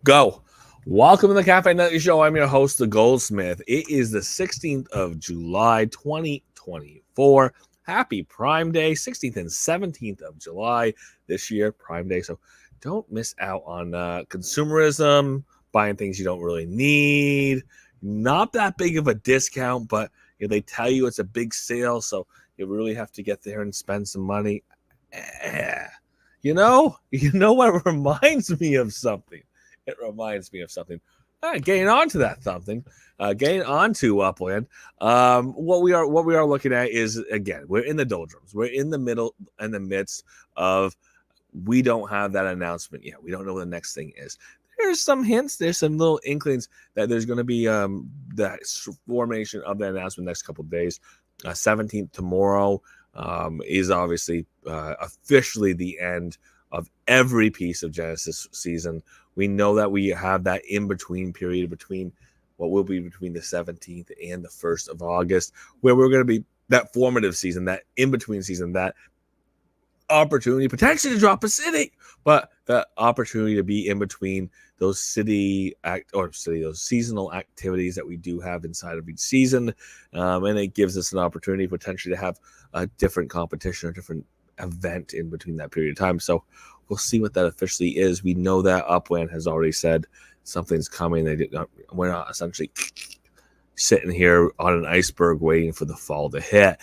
Go. Welcome to the Cafe Nutty Show. I'm your host, The Goldsmith. It is the 16th of July, 2024. Happy Prime Day, 16th and 17th of July this year, Prime Day. So don't miss out on consumerism, buying things you don't really need. Not that big of a discount, but they tell you it's a big sale, so you really have to get there and spend some money. You know what reminds me of something? It reminds me of something. Getting onto that something, getting onto Upland. What we are looking at is, again, we're in the doldrums. We're in the middle and the midst of. We don't have that announcement yet. We don't know what the next thing is. There's some hints. There's some little inklings that there's going to be the formation of the announcement next couple of days. 17th tomorrow is obviously officially the end of every piece of Genesis season. We know that we have that in-between period between what will be between the 17th and the 1st of August, where we're going to be that formative season, that in-between season, that opportunity potentially to drop a city, but the opportunity to be in between those those seasonal activities that we do have inside of each season, and it gives us an opportunity potentially to have a different competition or different event in between that period of time. So we'll see what that officially is. We know that Upland has already said something's coming. We're not essentially sitting here on an iceberg waiting for the fall to hit.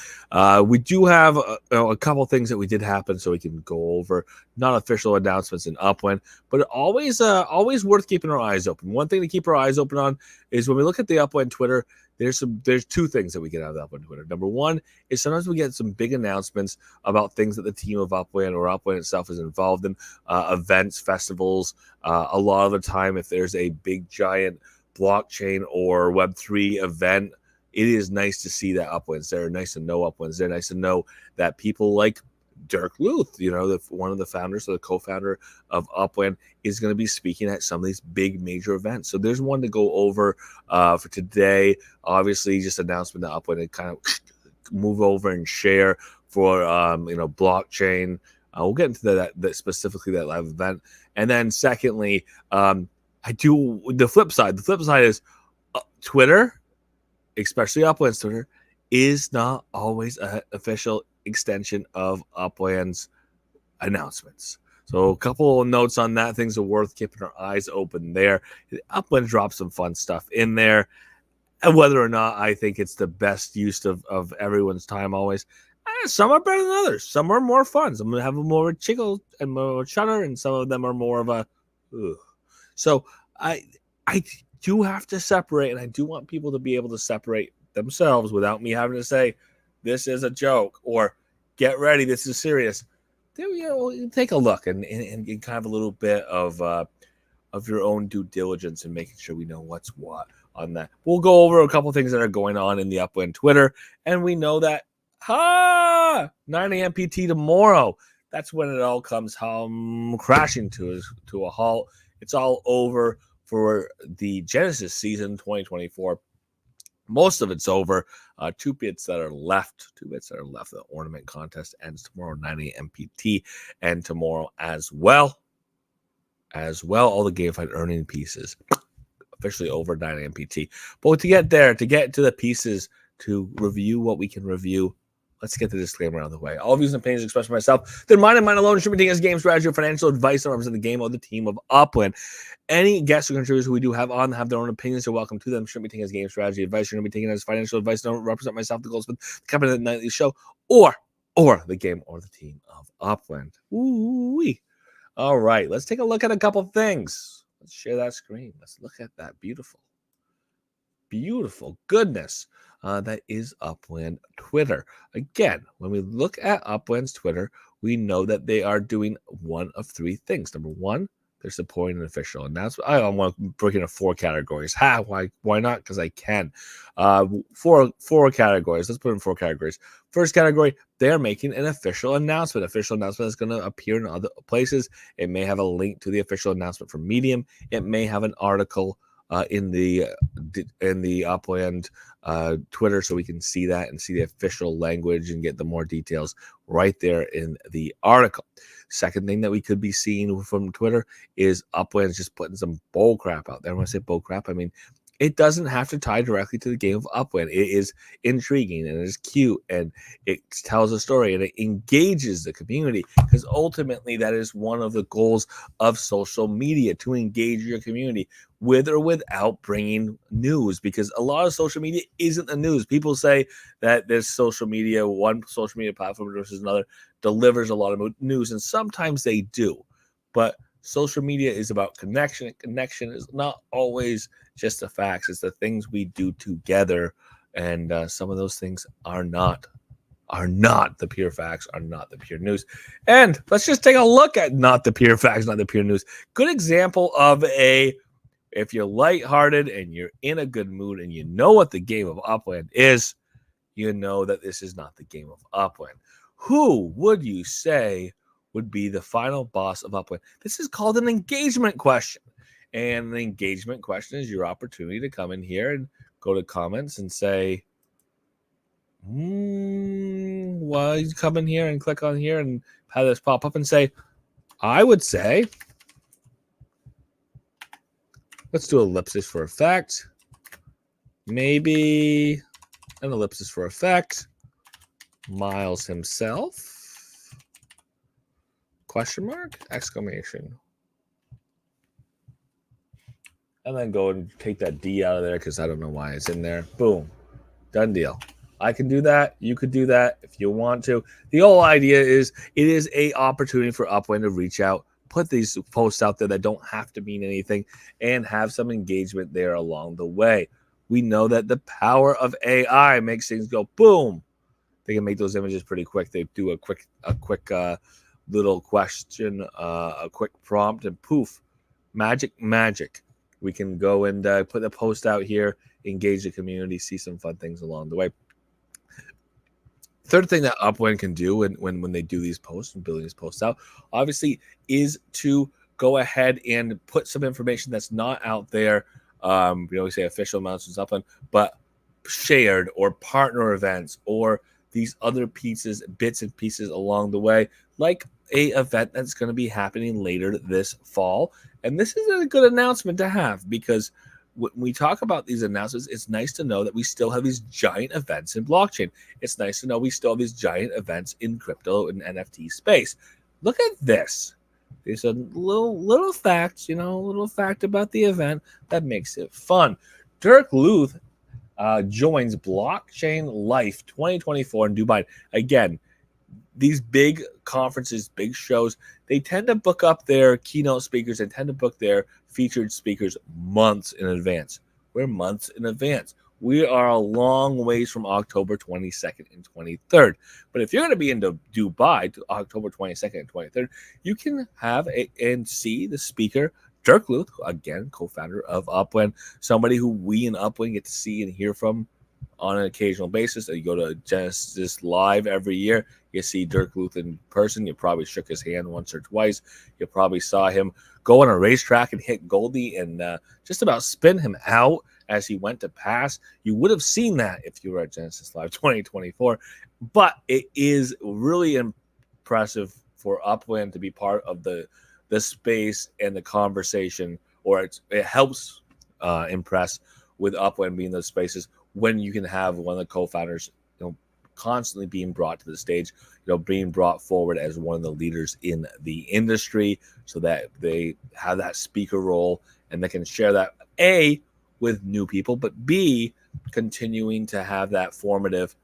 We do have a couple things that we did happen, so we can go over not official announcements in Upland, but always worth keeping our eyes open. One thing to keep our eyes open on is when we look at the Upland Twitter. There's two things that we get out of the Upland Twitter. Number one is sometimes we get some big announcements about things that the team of Upland or Upland itself is involved in, events, festivals. A lot of the time, if there's a big giant blockchain or Web3 event, it is nice to see that Upland's there. Nice to know Upland's there. Nice to know that people like Dirk Luth, one of the founders or the co-founder of Upland, is going to be speaking at some of these big major events. So there's one to go over for today. Obviously, just announcement that Upland and kind of move over and share for blockchain. We'll get into that specifically that live event. And then secondly, I do the flip side. The flip side is Twitter, especially Upland's Twitter, is not always an official extension of Upland's announcements. So a couple of notes on that. Things are worth keeping our eyes open there. Upland dropped some fun stuff in there. And whether or not I think it's the best use of everyone's time always, some are better than others. Some are more fun. Some have more chickle and more chutter, and some of them are more of a ugh. So I do have to separate, and I do want people to be able to separate themselves without me having to say, this is a joke, or get ready, this is serious. Take a look and kind of a little bit of your own due diligence and making sure we know what's what on that. We'll go over a couple things that are going on in the Upland Twitter, and we know that 9 a.m. PT tomorrow, that's when it all comes crashing to a halt. It's all over for the Genesis season 2024. Most of it's over. Two bits that are left. The ornament contest ends tomorrow, 9 a.m. PT, and tomorrow as well. All the GameFight earning pieces officially over 9 a.m. PT. But to get to the pieces to review what we can review, let's get the disclaimer out of the way. All views and opinions expressed by myself, they're mine and mine alone. Should be taken as game strategy or financial advice that represent the game or the team of Upland. Any guests or contributors who we do have on have their own opinions. You're welcome to them. Shouldn't be taken as game strategy advice. Shouldn't be taken as financial advice. Don't represent myself, the Goldsmith, the Captain of the Nightly Show, or the game or the team of Upland. Ooh-wee. All right, let's take a look at a couple things. Let's share that screen. Let's look at that beautiful goodness. That is Upland Twitter. Again, when we look at Upland's Twitter, we know that they are doing one of three things. Number one, they're supporting an official announcement. I want to break into four categories. Why not? Because I can. Four categories. Let's put in four categories. First category, they're making an official announcement. Official announcement is going to appear in other places. It may have a link to the official announcement from Medium. It may have an article in the Upland Twitter, so we can see that and see the official language and get the more details right there in the article. Second thing that we could be seeing from Twitter is Upland's just putting some bull crap out there. When I say bull crap, I mean it doesn't have to tie directly to the game of Upland. It is intriguing and it is cute and it tells a story and it engages the community, because ultimately that is one of the goals of social media, to engage your community with or without bringing news, because a lot of social media isn't the news. People say that this social media, one social media platform versus another, delivers a lot of news, and sometimes they do, but social media is about connection, and connection is not always just the facts. It's the things we do together, and some of those things are not the pure facts, are not the pure news. And let's just take a look at not the pure facts, not the pure news. Good example of if you're lighthearted and you're in a good mood and you know what the game of Upland is, you know that this is not the game of Upland. Who would you say would be the final boss of Upland? This is called an engagement question. And the engagement question is your opportunity to come in here and go to comments and say, well, you come in here and click on here and have this pop up and say, I would say, let's do ellipsis for effect. Maybe an ellipsis for effect. Miles himself. Question mark? Exclamation. And then go and take that D out of there because I don't know why it's in there. Boom. Done deal. I can do that. You could do that if you want to. The whole idea is it is a opportunity for Upland to reach out, put these posts out there that don't have to mean anything, and have some engagement there along the way. We know that the power of AI makes things go boom. They can make those images pretty quick. They do a quick little question, a quick prompt, and poof, magic. We can go and put the post out here, engage the community, see some fun things along the way. Third thing that Upland can do when they do these posts and building these posts out, obviously, is to go ahead and put some information that's not out there. We say official announcements Upland, but shared or partner events or these other bits and pieces along the way, like a event that's going to be happening later this fall. And this is a good announcement to have, because when we talk about these announcements, it's nice to know that we still have these giant events in blockchain. It's nice to know we still have these giant events in crypto and NFT space. Look at this. There's a little fact, a little fact about the event that makes it fun. Dirk Luth joins Blockchain Life 2024 in Dubai. Again, these big conferences, big shows, they tend to book up their keynote speakers and tend to book their featured speakers months in advance. We're months in advance. We are a long ways from October 22nd and 23rd. But if you're going to be in Dubai to October 22nd and 23rd, you can have and see the speaker, Dirk Luth, again, co-founder of Upland, somebody who we in Upland get to see and hear from on an occasional basis. You go to Genesis Live every year, you see Dirk Luth in person. You probably shook his hand once or twice. You probably saw him go on a racetrack and hit Goldie and just about spin him out as he went to pass. You would have seen that if you were at Genesis Live 2024. But it is really impressive for Upland to be part of the space and the conversation, or it helps impress with Upland being those spaces when you can have one of the co-founders, constantly being brought to the stage, being brought forward as one of the leaders in the industry, so that they have that speaker role and they can share that A, with new people, but B, continuing to have that formative.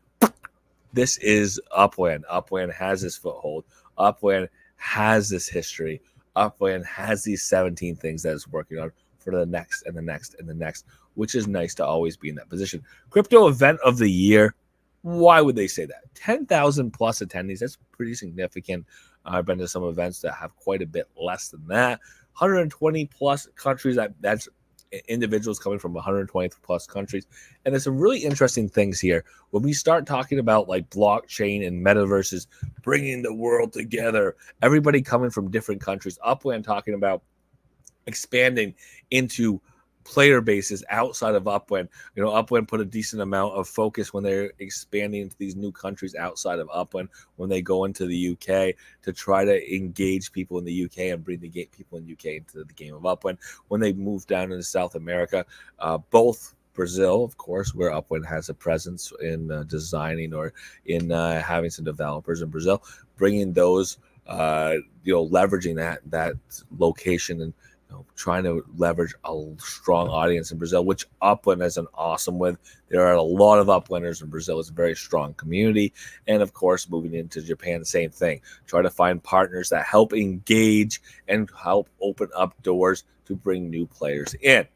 This is Upland. Upland has this foothold. Upland has this history. Upland has these 17 things that it's working on for the next and the next and the next, which is nice to always be in that position. Crypto event of the year. Why would they say that? 10,000 plus attendees. That's pretty significant. I've been to some events that have quite a bit less than that. 120 plus countries. That's individuals coming from 120 plus countries. And there's some really interesting things here. When we start talking about like blockchain and metaverses, bringing the world together, everybody coming from different countries. Upland talking about expanding into player bases outside of Upwind. Upwind put a decent amount of focus when they're expanding into these new countries outside of Upwind, when they go into the UK, to try to engage people in the UK and bring the people in the UK into the game of Upwind. When they move down into South America, both Brazil, of course, where Upwind has a presence in designing or in having some developers in Brazil, bringing those, leveraging that location and trying to leverage a strong audience in Brazil, which Upwind is an awesome with. There are a lot of Upwinders in Brazil. It's a very strong community. And of course, moving into Japan, same thing. Try to find partners that help engage and help open up doors to bring new players in.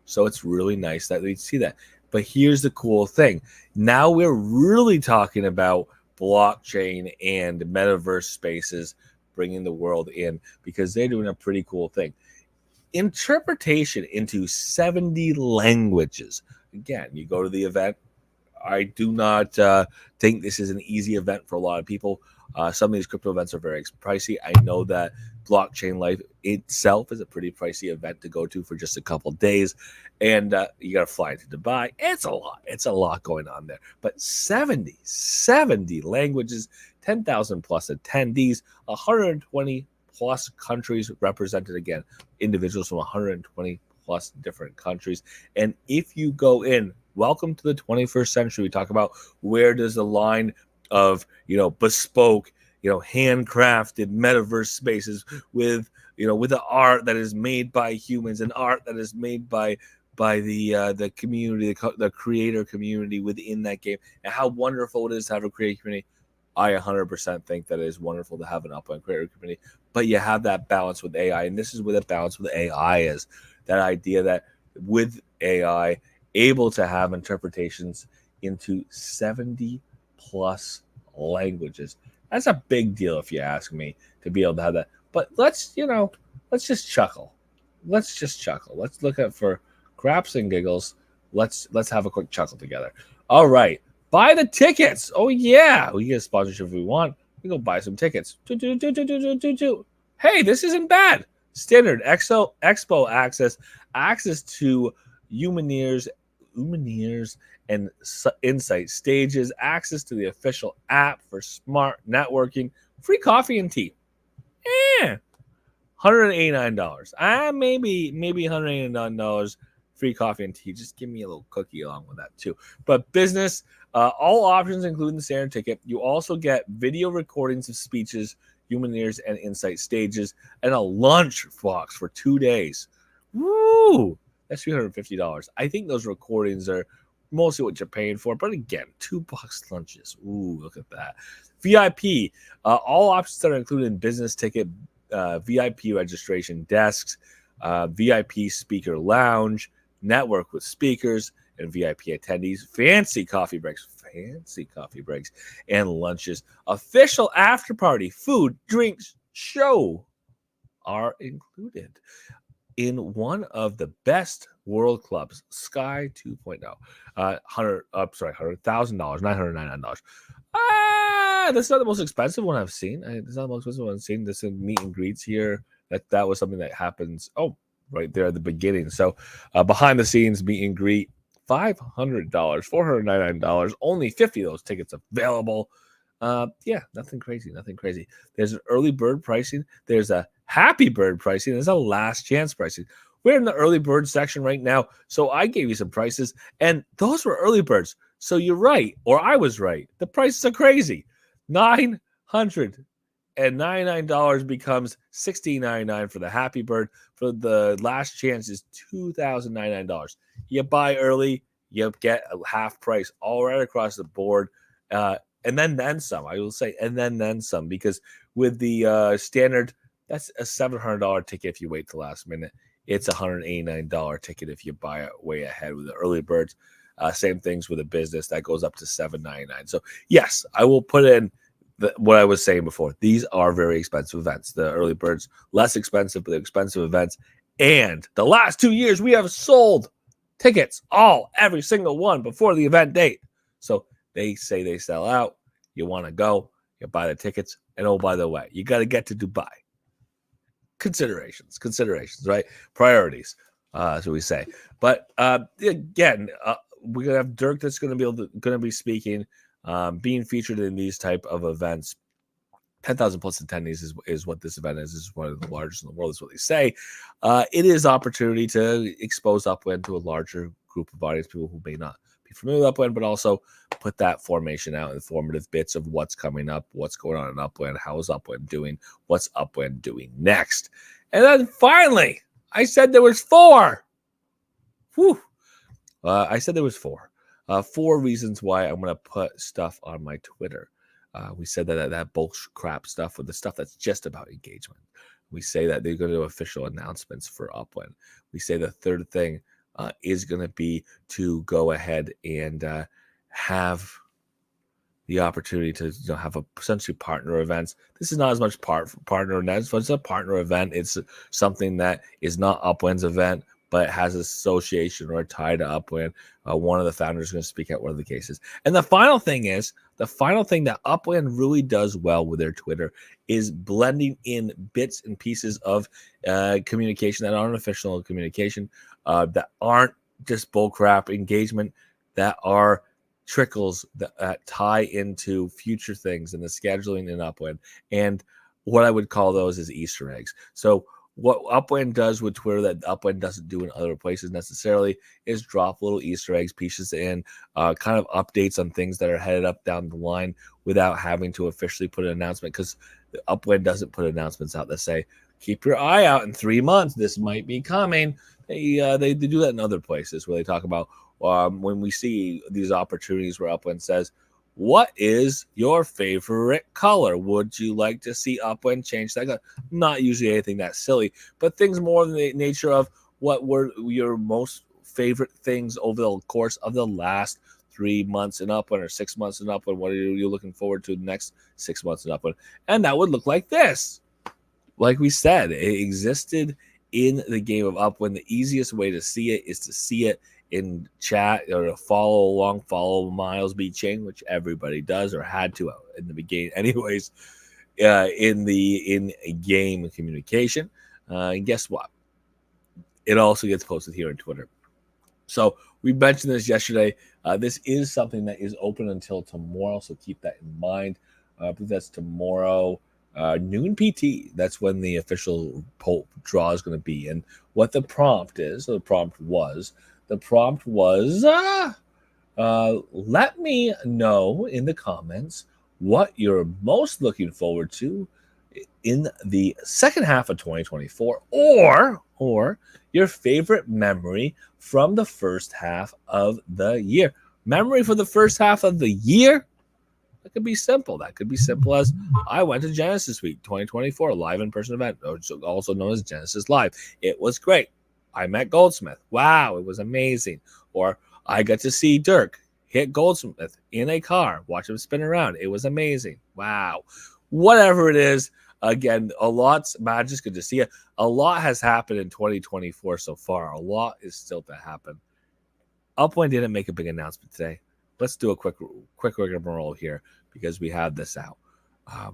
So it's really nice that we see that. But here's the cool thing. Now we're really talking about blockchain and metaverse spaces bringing the world in, because they're doing a pretty cool thing. Interpretation into 70 languages. Again, you go to the event. I do not think this is an easy event for a lot of people. Some of these crypto events are very pricey. I know that Blockchain Life itself is a pretty pricey event to go to for just a couple days, and you got to fly into Dubai. It's a lot going on there. But 70 languages, 10,000 plus attendees, 120 plus countries represented. Again, individuals from 120 plus different countries. And if you go in, welcome to the 21st century. We talk about where does the line of bespoke, handcrafted metaverse spaces with the art that is made by humans and art that is made by the community, the creator community within that game, and how wonderful it is to have a creator community. I 100% think that it is wonderful to have an Upwind creator community, but you have that balance with AI, and this is where the balance with AI is. That idea that with AI, able to have interpretations into 70 plus languages. That's a big deal, if you ask me, to be able to have that. But let's just chuckle. Let's look at, for craps and giggles, let's have a quick chuckle together. All right. Buy the tickets. Oh, yeah. We get a sponsorship if we want. We go buy some tickets. Hey, this isn't bad. Standard Expo access to Lumineers and Insight stages, access to the official app for smart networking, free coffee and tea. $189. Maybe $189. Free coffee and tea. Just give me a little cookie along with that too. But business, all options including the standard ticket. You also get video recordings of speeches, Lumineers and Insight stages, and a lunch box for 2 days. Woo! That's $350. I think those recordings are mostly what you're paying for. But again, $2 lunches. Ooh, look at that. VIP, all options that are included in business ticket, VIP registration desks, VIP speaker lounge, network with speakers and VIP attendees, fancy coffee breaks, and lunches. Official after party, food, drinks, show are included in one of the best world clubs, Sky 2.0. $100,000, $999. That's not the most expensive one I've seen. It's not the most expensive one I've seen. This is meet and greets here. That was something that happens. Oh, right there at the beginning. So behind the scenes meet and greet, $500, $499. Only 50 of those tickets available. Nothing crazy. There's an early bird pricing. There's a happy bird pricing. There's a last chance pricing. We're in the early bird section right now. So I gave you some prices, and those were early birds. So you're right, or I was right. The prices are crazy. $999 becomes $1,699 for the happy bird. For the last chance is $2,099. You buy early, you get a half price all right across the board. And then some, I will say, and then some, because with the standard, that's a $700 ticket if you wait till last minute. It's a $189 ticket if you buy it way ahead with the early birds. Same things with a business that goes up to $799. So yes, I will put in what I was saying before. These are very expensive events. The early birds less expensive, but they're expensive events. And the last 2 years, we have sold tickets, every single one before the event date. So they say they sell out. You want to go, you buy the tickets. And oh, by the way, you got to get to Dubai. Considerations, right? Priorities. That's what we say. But again, we're gonna have Dirk that's going to be speaking, being featured in these type of events. 10,000 plus attendees is what this event is. This is one of the largest in the world, is what they say. It is opportunity to expose Upwind to a larger group of audience, people who may not be familiar with Upwind, but also put that formation out, informative bits of what's coming up, what's going on in Upwind, how is Upwind doing, what's Upwind doing next. And then finally, I said there was 4. Whew. I said there was 4. 4 reasons why I'm going to put stuff on my Twitter. We said that bullshit crap stuff, or the stuff that's just about engagement. We say that they're going to do official announcements for Upwind. We say the third thing is going to be to go ahead and have the opportunity to have a essentially partner events. This is not as much partner events, but it's a partner event. It's something that is not Upwind's event, but it has an association or a tie to Upwind. One of the founders is going to speak at one of the cases. And the final thing that Upwind really does well with their Twitter is blending in bits and pieces of communication that aren't official communication, that aren't just bullcrap engagement, that are trickles that tie into future things and the scheduling in Upwind. And what I would call those is Easter eggs. So what Upwind does with Twitter that Upwind doesn't do in other places necessarily is drop little Easter eggs, pieces in, kind of updates on things that are headed up down the line without having to officially put an announcement, because Upwind doesn't put announcements out that say, keep your eye out in 3 months, this might be coming. They do that in other places where they talk about when we see these opportunities where Upwind says, what is your favorite color? Would you like to see Upwind change that? Not usually anything that silly, but things more in the nature of what were your most favorite things over the course of the last 3 months in Upwind or 6 months in Upwind. What are you looking forward to the next 6 months in Upwind? And that would look like this. Like we said, it existed in the game of Upwind. The easiest way to see it is to see it in chat or to follow Miles B. Chain, which everybody does or had to in the beginning anyways, in game communication. And guess what? It also gets posted here on Twitter. So we mentioned this yesterday. This is something that is open until tomorrow, so keep that in mind. I believe that's tomorrow, noon PT. That's when the official poll draw is going to be. And what the prompt is, let me know in the comments what you're most looking forward to in the second half of 2024, or your favorite memory from the first half of the year. Memory for the first half of the year? That could be simple. That could be simple as, I went to Genesis Week 2024, live in-person event, also known as Genesis Live. It was great. I met Goldsmith. Wow, it was amazing. Or I got to see Dirk hit Goldsmith in a car, watch him spin around. It was amazing. Wow. Whatever it is, again, Matt, just good to see you. A lot has happened in 2024 so far. A lot is still to happen. Upwind didn't make a big announcement today. Let's do a quick rigmarole here because we have this out. I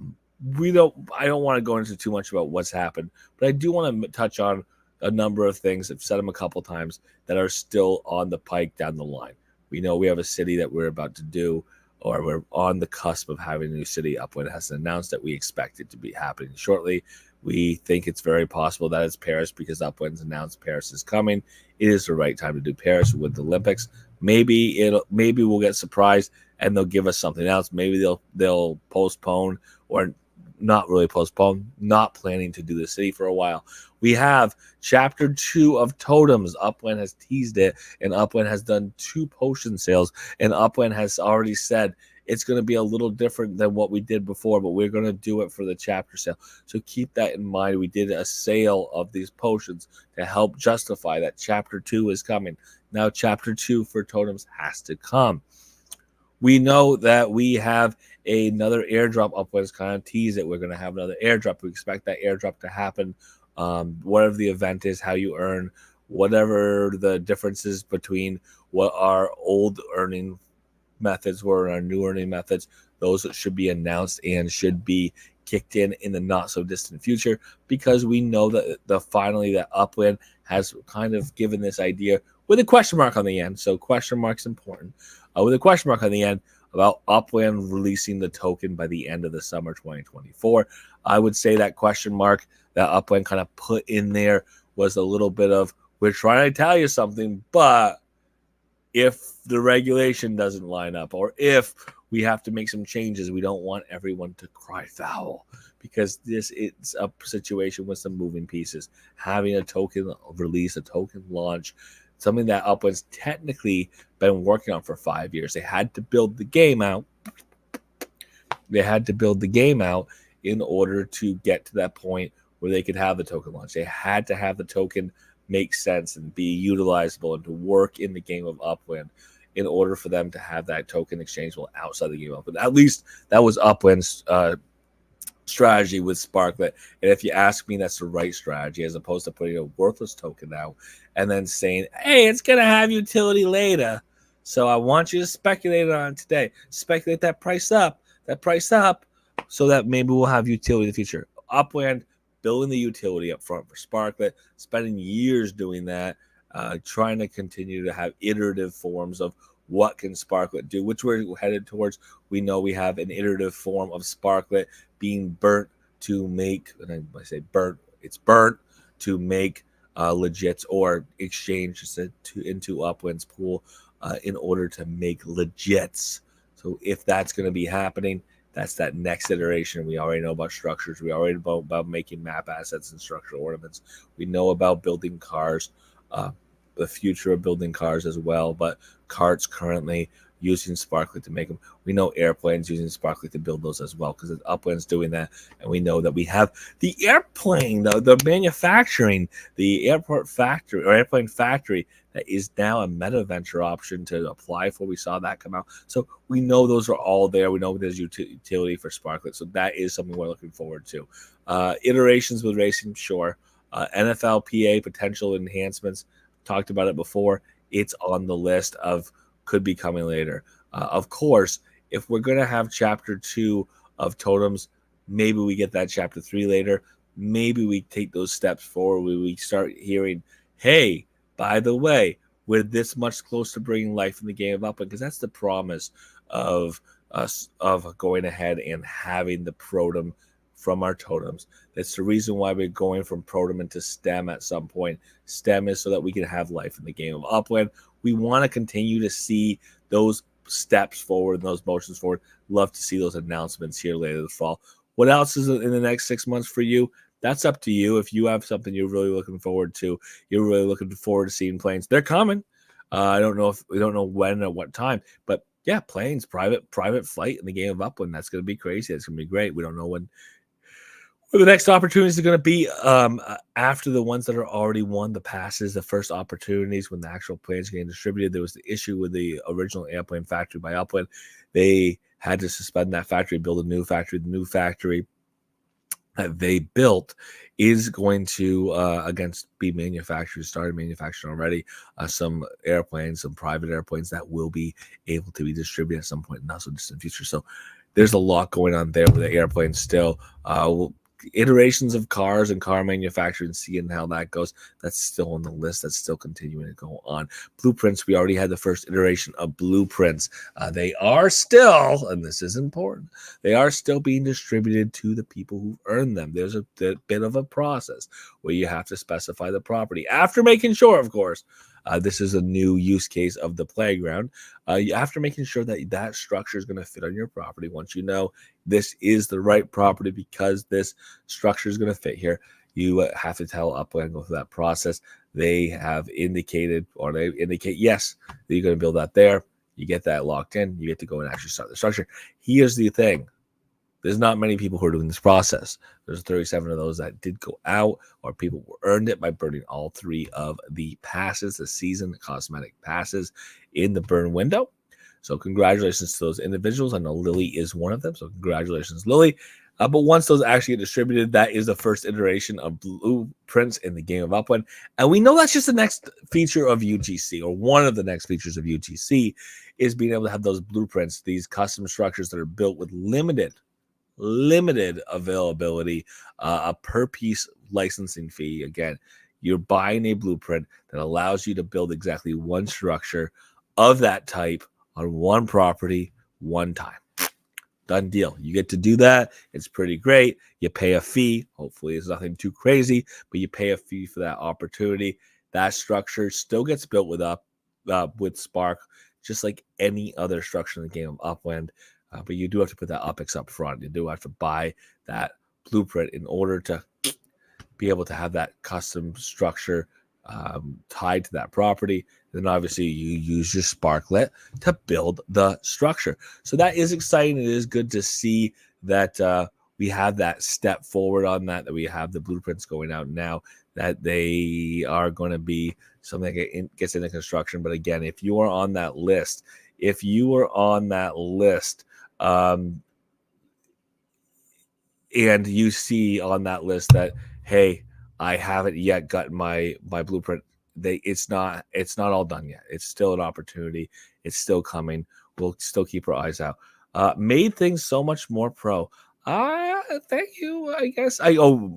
don't want to go into too much about what's happened, but I do want to touch on a number of things. I've said them a couple times that are still on the pike down the line. We know we have a city that we're about to do, or we're on the cusp of having a new city. Upwind has announced that we expect it to be happening shortly. We think it's very possible that it's Paris because Upwind's announced Paris is coming. It is the right time to do Paris with the Olympics. Maybe we'll get surprised and they'll give us something else. Maybe they'll postpone, or not really postpone, not planning to do the city for a while. We have Chapter 2 of Totems. Upwind has teased it, and Upwind has done 2 potion sales, and Upwind has already said it's going to be a little different than what we did before, but we're going to do it for the chapter sale. So keep that in mind. We did a sale of these potions to help justify that Chapter 2 is coming. Now Chapter 2 for Totems has to come. We know that we have another airdrop. Upwind's kind of teased it. We're going to have another airdrop. We expect that airdrop to happen. Whatever the event is, how you earn, whatever the differences between what our old earning methods were and our new earning methods, those should be announced and should be kicked in the not so distant future, because we know that finally that Upland has kind of given this idea with a question mark on the end. So question mark's important. With a question mark on the end about Upland releasing the token by the end of the summer 2024. I would say that question mark that Upland kind of put in there was a little bit of, we're trying to tell you something, but if the regulation doesn't line up, or if we have to make some changes, we don't want everyone to cry foul, because this is a situation with some moving pieces. Having a token release, a token launch, something that Upland's technically been working on for 5 years. They had to build the game out. They had to build the game out in order to get to that point where they could have the token launch. They had to have the token make sense and be utilizable and to work in the game of Upland in order for them to have that token exchangeable outside the game of Upland. At least that was Upland's strategy with Sparklet. And if you ask me, that's the right strategy, as opposed to putting a worthless token out and then saying, hey, it's going to have utility later, so I want you to speculate on it today. Speculate that price up, so that maybe we'll have utility in the future. Upland building the utility up front for Sparklet, spending years doing that, trying to continue to have iterative forms of what can Sparklet do, which we're headed towards. We know we have an iterative form of Sparklet being burnt to make, and I say burnt, it's burnt to make legits or exchange into Upland's pool in order to make legits. So if that's going to be happening, that's that next iteration. We already know about structures. We already know about making map assets and structural ornaments. We know about building cars, the future of building cars as well, but carts currently using Sparklet to make them. We know airplanes using Sparklet to build those as well, because Upland's doing that. And we know that we have the airplane, the manufacturing, the airport factory or airplane factory that is now a meta venture option to apply for. We saw that come out. So we know those are all there. We know there's utility for Sparklet. So that is something we're looking forward to. Iterations with racing, sure. NFLPA potential enhancements, talked about it before. It's on the list of could be coming later. Of course, if we're going to have chapter 2 of totems, maybe we get that chapter 3 later. Maybe we take those steps forward. We start hearing, hey, by the way, we're this much close to bringing life in the game of Upland, because that's the promise of us, of going ahead and having the Protem from our totems. That's the reason why we're going from Protem into STEM at some point. STEM is so that we can have life in the game of Upland. We want to continue to see those steps forward and those motions forward. Love to see those announcements here later this fall. What else is in the next 6 months for you? That's up to you. If you have something you're really looking forward to, you're really looking forward to seeing planes. They're coming. I don't know if we don't know when or what time, but yeah, planes, private flight in the game of Upland. That's going to be crazy. It's going to be great. We don't know when the next opportunities are going to be after the ones that are already won the passes, the first opportunities when the actual planes are getting distributed. There was the issue with the original airplane factory by Upland. They had to suspend that factory, build a new factory. The new factory that they built is going to be manufactured, started manufacturing already, some airplanes, some private airplanes that will be able to be distributed at some point in not so distant future. So there's a lot going on there with the airplanes still. Iterations of cars and car manufacturing, seeing how that goes. That's still on the list. That's still continuing to go on. Blueprints, we already had the first iteration of blueprints. They are still, and this is important, they are still being distributed to the people who earned them. There's a bit of a process where you have to specify the property after making sure, of course, this is a new use case of the playground. After making sure that that structure is going to fit on your property, once you know this is the right property because this structure is going to fit here, you have to tell Upland, go through that process. They have indicated, or they indicate, yes, that you're going to build that there. You get that locked in. You get to go and actually start the structure. Here's the thing. There's not many people who are doing this process. There's 37 of those that did go out, or people who earned it by burning all 3 of the passes, the season cosmetic passes in the burn window. So congratulations to those individuals. I know Lily is one of them. So congratulations, Lily. But once those actually get distributed, that is the first iteration of blueprints in the game of Upland. And we know that's just the next feature of UGC, or one of the next features of UGC, is being able to have those blueprints, these custom structures that are built with limited limited availability, a per piece licensing fee. Again, you're buying a blueprint that allows you to build exactly one structure of that type on one property, one time. Done deal. You get to do that. It's pretty great. You pay a fee. Hopefully, it's nothing too crazy, but you pay a fee for that opportunity. That structure still gets built with Spark, just like any other structure in the game of Upland. But you do have to put that UpX up front. You do have to buy that blueprint in order to be able to have that custom structure tied to that property. Then obviously you use your Sparklet to build the structure. So that is exciting. It is good to see that we have that step forward on that we have the blueprints going out now, that they are going to be something that gets into construction. But again, if you are on that list, and you see on that list that, hey, I haven't yet gotten my blueprint, it's not all done yet. It's still an opportunity. It's still coming. We'll still keep our eyes out. Made things so much more pro. Thank you. I guess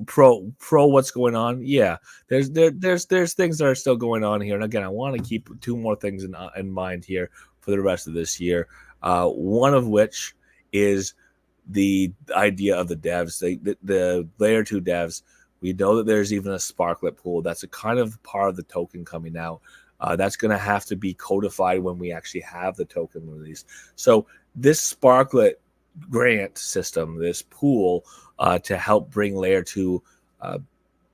pro. What's going on? Yeah, there's things that are still going on here. And again, I want to keep two more things in mind here for the rest of this year. One of which is the idea of the devs, the layer 2 devs. We know that there's even a Sparklet pool. That's a kind of part of the token coming out. That's going to have to be codified when we actually have the token release. So this Sparklet grant system, this pool to help bring layer 2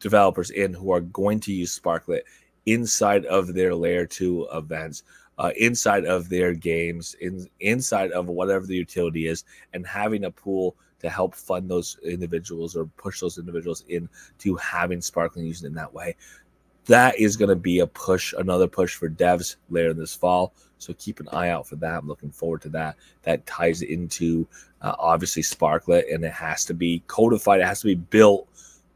developers in who are going to use Sparklet inside of their layer 2 events, inside of their games, inside of whatever the utility is, and having a pool to help fund those individuals or push those individuals into having Sparkling used in that way. That is going to be another push for devs later this fall. So keep an eye out for that. I'm looking forward to that. That ties into obviously Sparklet, and it has to be codified. It has to be built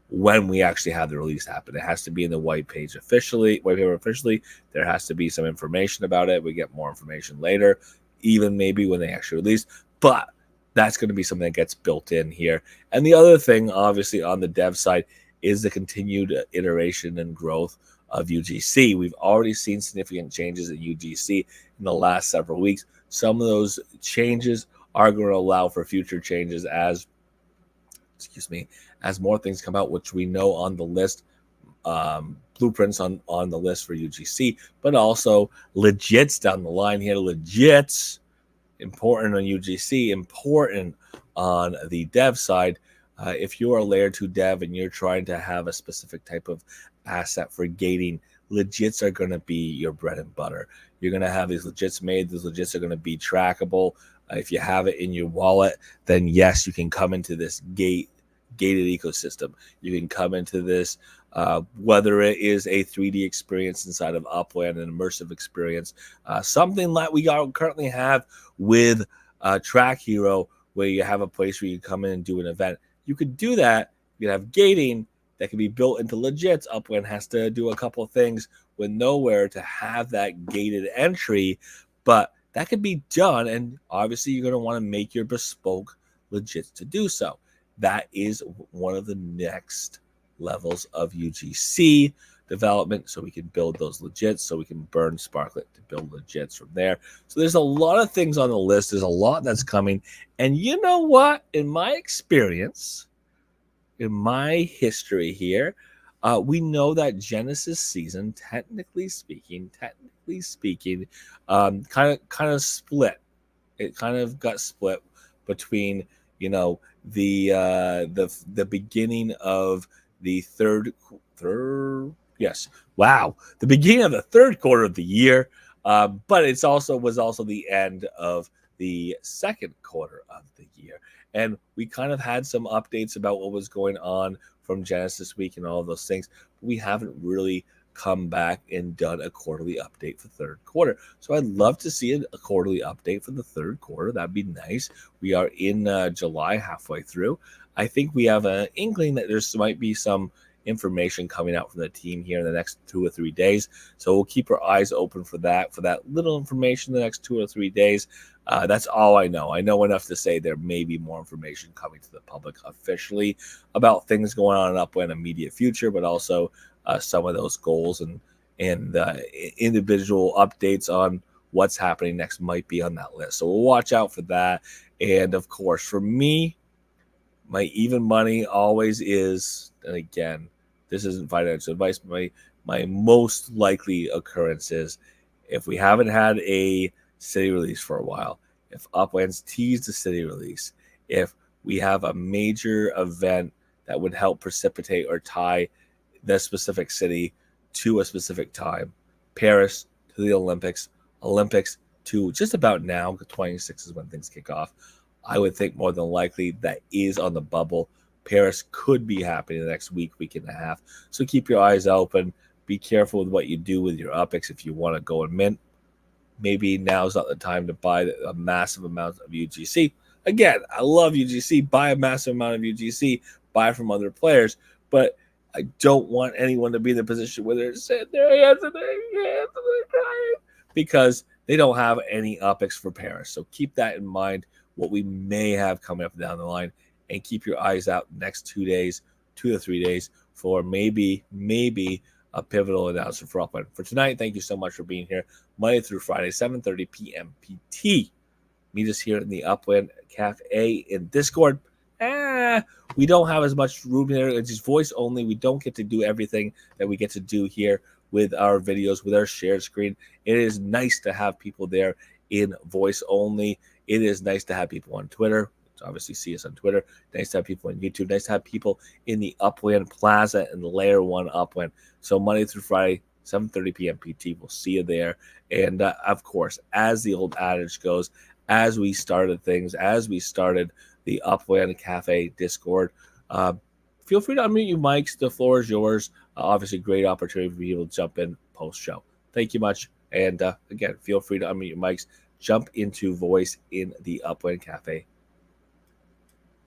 when we actually have the release happen. It has to be in the white paper officially. There has to be some information about it. We get more information later, even maybe when they actually release. But that's going to be something that gets built in here. And the other thing, obviously, on the dev side is the continued iteration and growth of UGC. We've already seen significant changes at UGC in the last several weeks. Some of those changes are going to allow for future changes as more things come out, which we know on the list, blueprints on the list for UGC, but also legits down the line here. Legits, important on UGC, important on the dev side. If you're a layer 2 dev and you're trying to have a specific type of asset for gating, legits are going to be your bread and butter. You're going to have these legits made. These legits are going to be trackable. If you have it in your wallet, then yes, you can come into this gated ecosystem. You can come into this, whether it is a 3D experience inside of Upland, an immersive experience, something like we currently have with Track Hero, where you have a place where you come in and do an event. You could do that. You could have gating that can be built into legits. Upland has to do a couple of things with nowhere to have that gated entry, but that could be done. And obviously, you're going to want to make your bespoke legits to do so. That is one of the next levels of UGC development, so we can build those legits, so we can burn Sparklet to build legits from there. So there's a lot of things on the list. There's a lot that's coming. And you know what? In my experience, in my history here, we know that Genesis season, technically speaking, kind of split. It kind of got split between the beginning of the the beginning of the third quarter of the year, but it's was also the end of the second quarter of the year, and we kind of had some updates about what was going on from Genesis Week and all of those things. But we haven't really come back and done a quarterly update for third quarter. So I'd love to see a quarterly update for the third quarter. That'd be nice. We are in July, halfway through. I think we have an inkling that there might be some information coming out from the team here in the next 2 or 3 days. So we'll keep our eyes open for that little information the next 2 or 3 days. That's all I know. I know enough to say there may be more information coming to the public officially about things going on in Upland immediate future, but also some of those goals and individual updates on what's happening next might be on that list. So we'll watch out for that. And of course, for me, my even money always is, and again, this isn't financial advice, but my most likely occurrence is if we haven't had a city release for a while, if Uplands teased a city release, if we have a major event that would help precipitate or tie the specific city to a specific time, Paris to the Olympics to just about now, 26 is when things kick off. I would think more than likely that is on the bubble. Paris could be happening the next week and a half. So keep your eyes open. Be careful with what you do with your UPIX if you want to go and mint. Maybe now's not the time to buy a massive amount of UGC. Again, I love UGC. Buy a massive amount of UGC. Buy from other players. But I don't want anyone to be in the position where they're sitting their hands in their hands and they're crying because they don't have any UPIX for Paris. So keep that in mind, what we may have coming up down the line, and keep your eyes out next 2 days, 2 to 3 days for maybe a pivotal announcement for Upland. For tonight, thank you so much for being here. Monday through Friday, 7:30 p.m. PT. Meet us here in the Upland Cafe in Discord. We don't have as much room here. It's just voice only. We don't get to do everything that we get to do here with our videos, with our share screen. It is nice to have people there in voice only. It is nice to have people on Twitter. Obviously, see us on Twitter. Nice to have people on YouTube. Nice to have people in the Upland Plaza and Layer 1 Upland. So Monday through Friday, 7:30 p.m. PT. We'll see you there. And, of course, as the old adage goes, as we started the Upland Cafe Discord, feel free to unmute your mics. The floor is yours. Obviously, great opportunity for people to jump in post-show. Thank you much. And, again, feel free to unmute your mics. Jump into voice in the Upland Cafe